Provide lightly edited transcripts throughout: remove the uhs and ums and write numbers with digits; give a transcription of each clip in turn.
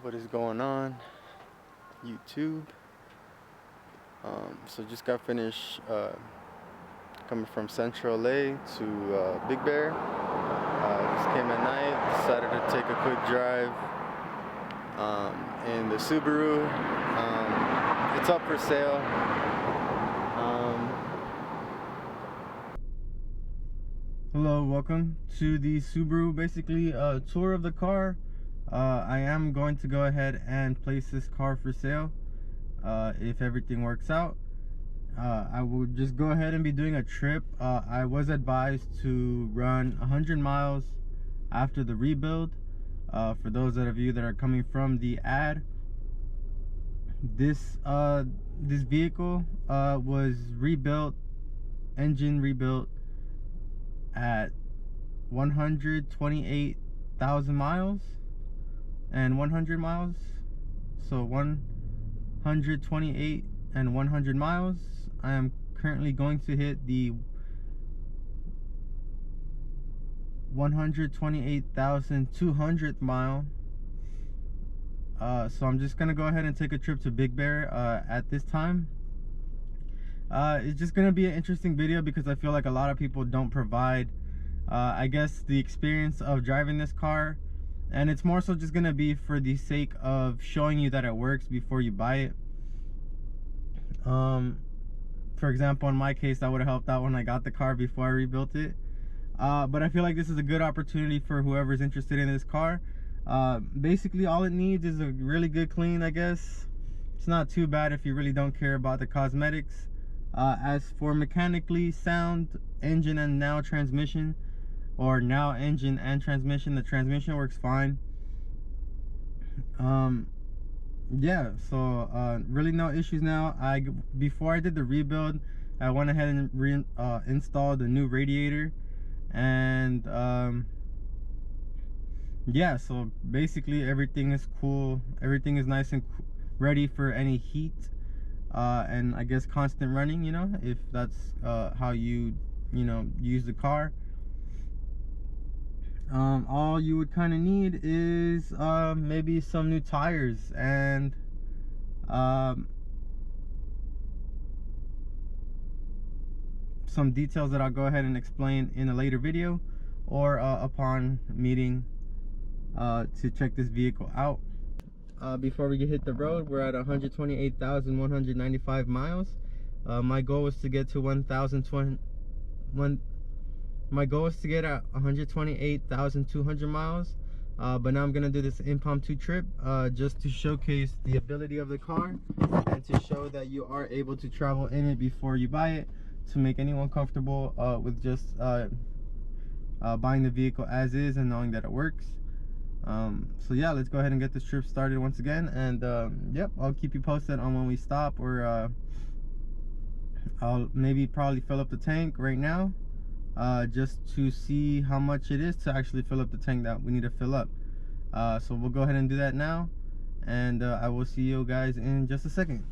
What is going on, YouTube? So just got finished coming from Central LA to Big Bear. Just came at night, decided to take a quick drive in the Subaru. It's up for sale. Hello, welcome to the Subaru, basically a tour of the car. I am going to go ahead and place this car for sale if everything works out. I will just go ahead and be doing a trip. I was advised to run 100 miles after the rebuild. For those of you that are coming from the ad, this vehicle was rebuilt, engine rebuilt at 128,000 miles and 100 miles. So 128 and 100 miles. I am currently going to hit the 128,200th mile. So I'm just gonna go ahead and take a trip to Big Bear at this time. It's just gonna be an interesting video because I feel like a lot of people don't provide I guess the experience of driving this car, and it's more so just gonna be for the sake of showing you that it works before you buy it. For example, in my case, that would have helped out when I got the car before I rebuilt it. But I feel like this is a good opportunity for whoever's interested in this car. Basically all it needs is a really good clean, I guess. It's not too bad if you really don't care about the cosmetics. As for mechanically sound, engine and now transmission, or now engine and transmission, the transmission works fine. Yeah, so really no issues now. Before I did the rebuild, I went ahead and installed a new radiator, and yeah, so basically everything is cool, everything is nice and ready for any heat and I guess constant running, you know, if that's how you use the car. All you would kind of need is maybe some new tires and some details that I'll go ahead and explain in a later video, or upon meeting to check this vehicle out. Before we hit the road, we're at 128,195 miles. My goal is to get to 1,020. My goal is to get at 128,200 miles, but now I'm gonna do this impromptu trip just to showcase the ability of the car and to show that you are able to travel in it before you buy it, to make anyone comfortable with just buying the vehicle as is and knowing that it works. So yeah, let's go ahead and get this trip started once again, and yep, I'll keep you posted on when we stop, or I'll probably fill up the tank right now, just to see how much it is to actually fill up the tank that we need to fill up. So we'll go ahead and do that now, and I will see you guys in just a second.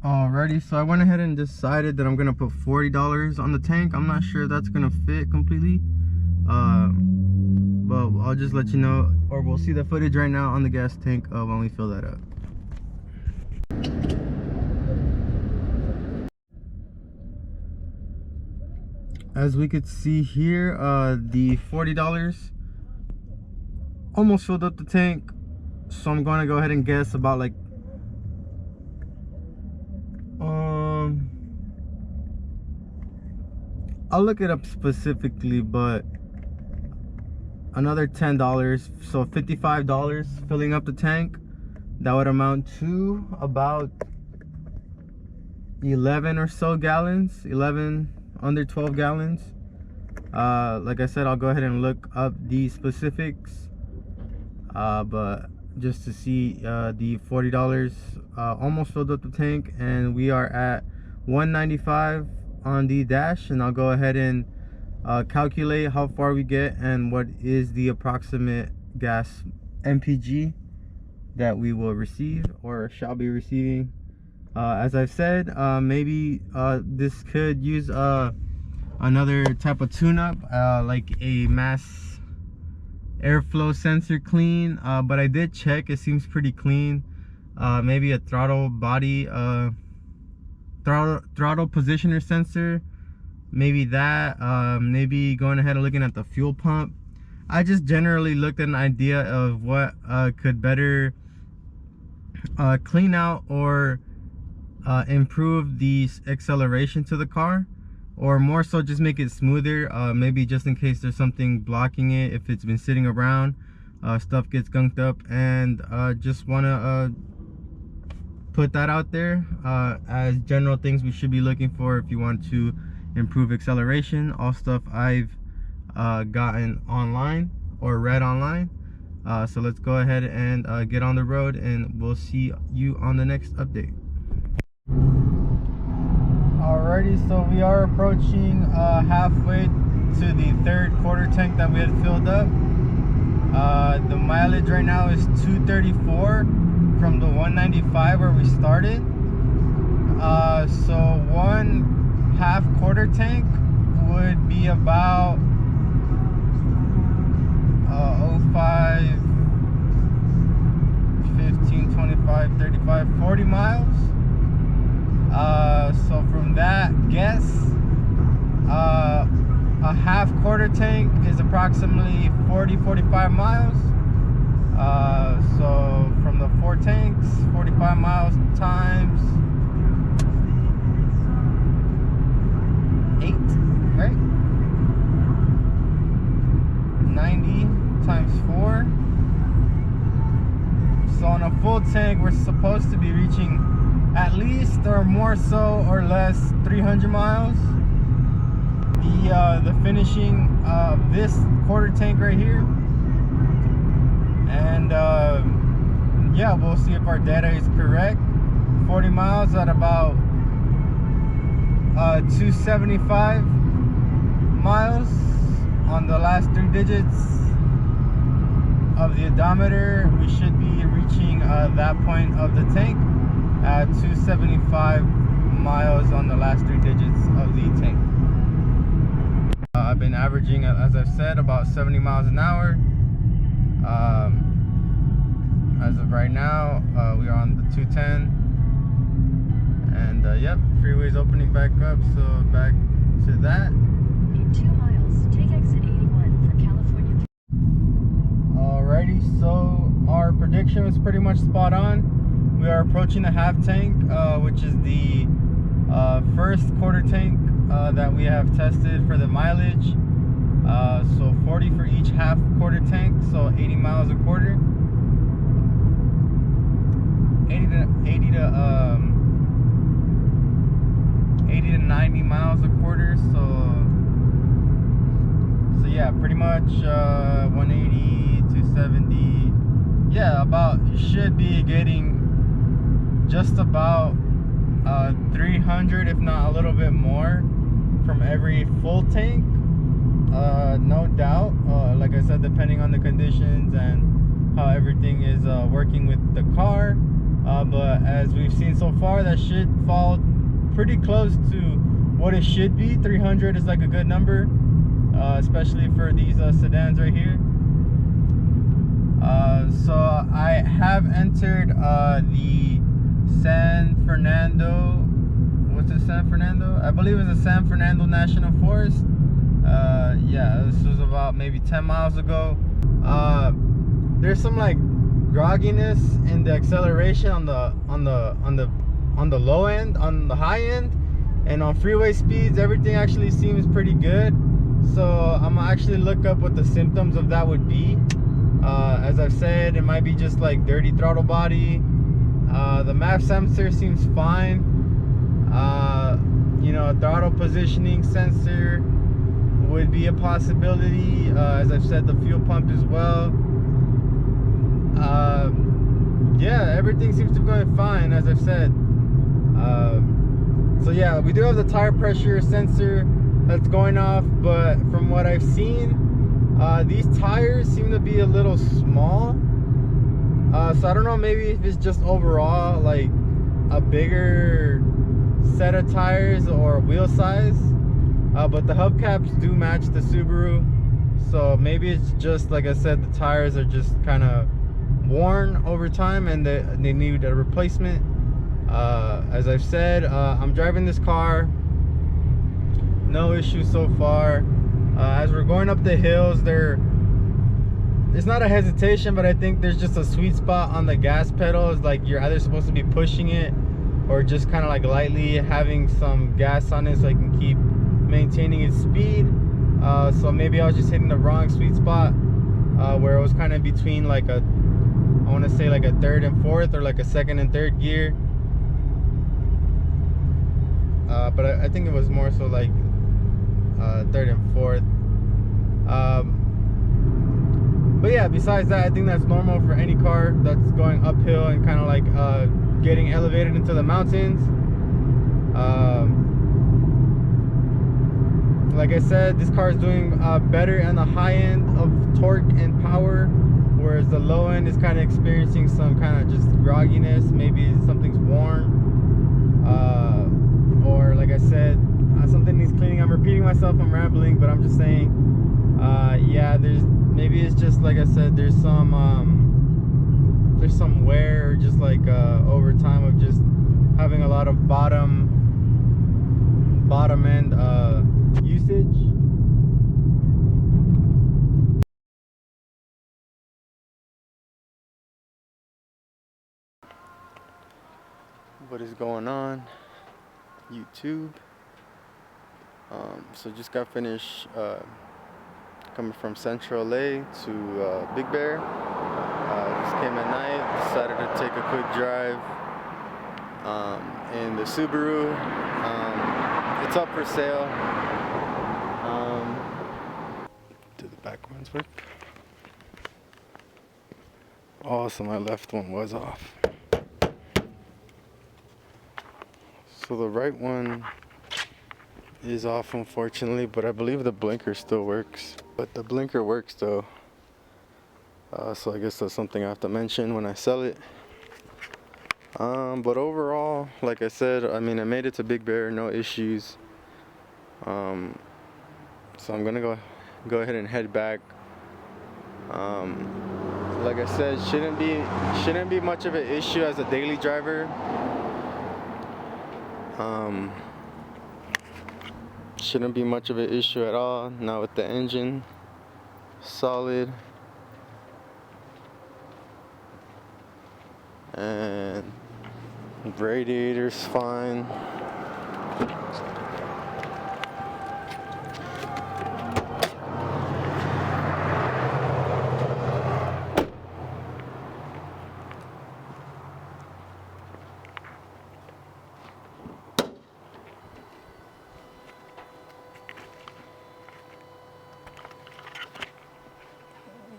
Alrighty, so I went ahead and decided that I'm gonna put $40 on the tank. I'm not sure that's gonna fit completely, but I'll just let you know, or we'll see the footage right now on the gas tank when we fill that up. As we could see here, the $40 almost filled up the tank, so I'm going to go ahead and guess about like I'll look it up specifically, but another $10, so $55 filling up the tank. That would amount to about 11 or so gallons, 11 under 12 gallons. Like I said, I'll go ahead and look up the specifics, but just to see, the $40 almost filled up the tank, and we are at 195 on the dash, and I'll go ahead and calculate how far we get and what is the approximate gas MPG that we will receive, or shall be receiving. As I've said, maybe this could use another type of tune-up, like a mass airflow sensor clean, but I did check, it seems pretty clean. Maybe a throttle body, throttle positioner sensor, maybe that. Maybe going ahead and looking at the fuel pump. I just generally looked at an idea of what could better clean out or improve the acceleration to the car, or more so just make it smoother. Maybe just in case there's something blocking it, if it's been sitting around, stuff gets gunked up, and just want to put that out there as general things we should be looking for if you want to improve acceleration. All stuff I've gotten online or read online. So let's go ahead and get on the road, and we'll see you on the next update. Alrighty, so we are approaching halfway to the third quarter tank that we had filled up. The mileage right now is 234 from the 195 where we started. So one half quarter tank would be about 05, 15, 25, 35, 40 miles. So from that guess, a half quarter tank is approximately 40-45 miles. So from the 4 tanks, 45 miles times 8, right? 90 times 4. So on a full tank, we're supposed to be reaching at least, or more so or less, 300 miles. The finishing of this quarter tank right here, and yeah, we'll see if our data is correct. 40 miles at about 275 miles on the last 3 digits of the odometer. We should be reaching that point of the tank at 275 miles on the last 3 digits of the tank. I've been averaging, as I've said, about 70 miles an hour. As of right now, we are on the 210, and yep, freeway's opening back up, so back to that. In 2 miles, take exit 81 for California. Alrighty, so our prediction was pretty much spot on. We are approaching the half tank, which is the first quarter tank that we have tested for the mileage. So 40 for each half quarter tank, so 80 miles a quarter. 80 to 90 miles a quarter. So yeah, pretty much 180 to 70. Yeah, about, you should be getting just about 300, if not a little bit more, from every full tank. No doubt, like I said, depending on the conditions and how everything is working with the car, but as we've seen so far, that should fall pretty close to what it should be. 300 is like a good number, especially for these sedans right here. So I have entered the San Fernando, what's it, San Fernando? I believe it's the San Fernando National Forest. Yeah, this was about maybe 10 miles ago. There's some like grogginess in the acceleration on the low end, on the high end, and on freeway speeds everything actually seems pretty good. So I'm gonna actually look up what the symptoms of that would be. As I've said, it might be just like dirty throttle body. The map sensor seems fine. You know, a throttle positioning sensor would be a possibility. As I've said, the fuel pump as well. Yeah, everything seems to be going fine, as I've said. So yeah, we do have the tire pressure sensor that's going off, but from what I've seen, these tires seem to be a little small. So I don't know, maybe if it's just overall like a bigger set of tires or wheel size, but the hubcaps do match the Subaru, So maybe it's just, like I said, the tires are just kind of worn over time and they need a replacement. As I've said, I'm driving this car, no issues so far. As we're going up the hills, it's not a hesitation, but I think there's just a sweet spot on the gas pedal. It's like you're either supposed to be pushing it or just kind of like lightly having some gas on it so I can keep maintaining its speed. So maybe I was just hitting the wrong sweet spot, where it was kind of between like I want to say like a third and fourth, or like a second and third gear. But I think it was more so like third and fourth. But yeah, besides that, I think that's normal for any car that's going uphill and kind of like getting elevated into the mountains. Like I said, this car is doing better on the high end of torque and power, whereas the low end is kind of experiencing some kind of just grogginess. Maybe something's worn, or like I said, something needs cleaning. I'm repeating myself, I'm rambling, but I'm just saying, yeah, maybe it's just like I said, there's some wear, or just like over time of just having a lot of bottom end usage. What is going on, YouTube? So just got finished coming from Central LA to Big Bear. Just came at night, decided to take a quick drive in the Subaru. It's up for sale. Do the back ones work? Awesome, my left one was off. So the right one is off, unfortunately, but I believe the blinker still works. But the blinker works though. So I guess that's something I have to mention when I sell it. But overall, like I said, I mean, I made it to Big Bear, no issues. So I'm gonna go ahead and head back. Like I said, shouldn't be much of an issue as a daily driver. Shouldn't be much of an issue at all. Not with the engine solid, and radiator's fine.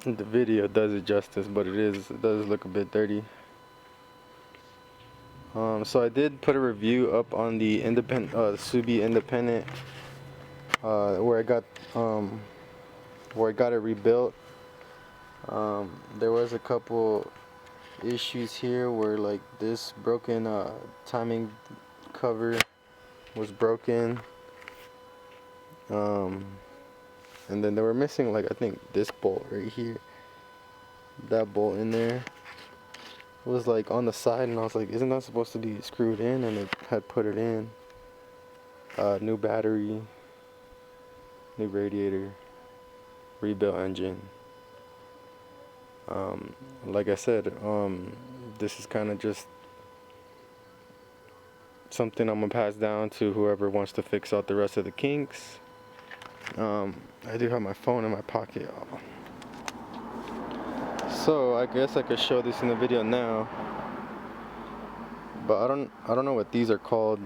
The video does it justice, but it does look a bit dirty. So I did put a review up on the Subi Independent, where I got it rebuilt. There was a couple issues here where like this broken timing cover was broken, and then they were missing, like, I think this bolt right here, that bolt in there was like on the side, and I was like, isn't that supposed to be screwed in? And it had put it in. New battery, new radiator, rebuilt engine. Like I said, this is kind of just something I'm gonna pass down to whoever wants to fix out the rest of the kinks. I do have my phone in my pocket, so I guess I could show this in the video now, but I don't know what these are called.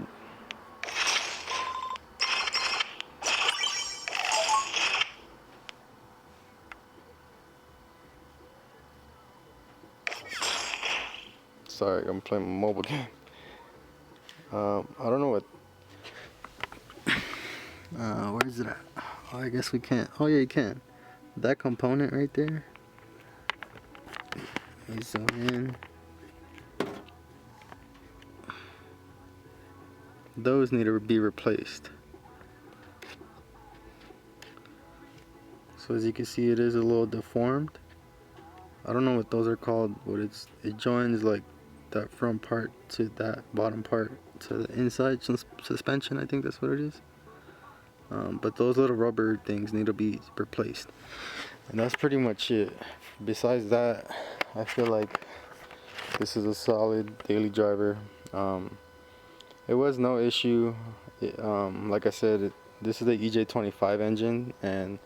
Sorry, I'm playing my mobile game. I don't know what. Where is it at? Oh, I guess we can't. Oh yeah, you can. That component right there. Let me zoom in. Those need to be replaced. So as you can see, it is a little deformed. I don't know what those are called, but it joins like that front part to that bottom part to the inside suspension. I think that's what it is. But those little rubber things need to be replaced, and that's pretty much it. Besides that, I feel like this is a solid daily driver. It was no issue. Like I said, this is the EJ25 engine, and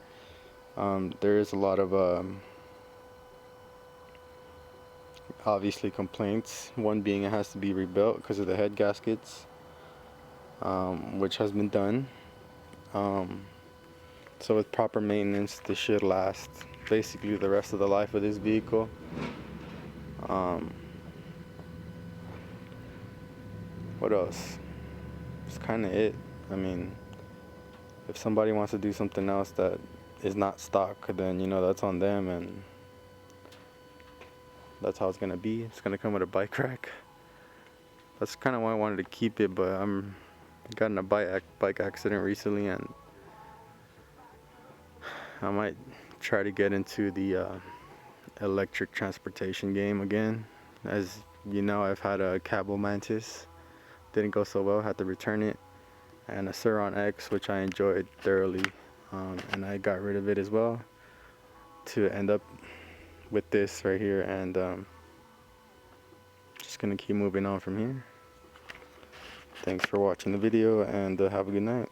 there is a lot of obviously complaints. One being it has to be rebuilt because of the head gaskets, which has been done. So with proper maintenance, this should last basically the rest of the life of this vehicle. What else? That's kind of it. I mean, if somebody wants to do something else that is not stock, then you know that's on them, and that's how it's gonna be. It's gonna come with a bike rack. That's kind of why I wanted to keep it, but I'm got in a bike accident recently, and I might try to get into the electric transportation game again. As you know, I've had a Cabo Mantis, didn't go so well, had to return it, and a Suron X, which I enjoyed thoroughly, and I got rid of it as well to end up with this right here, and just gonna keep moving on from here. Thanks for watching the video, and have a good night.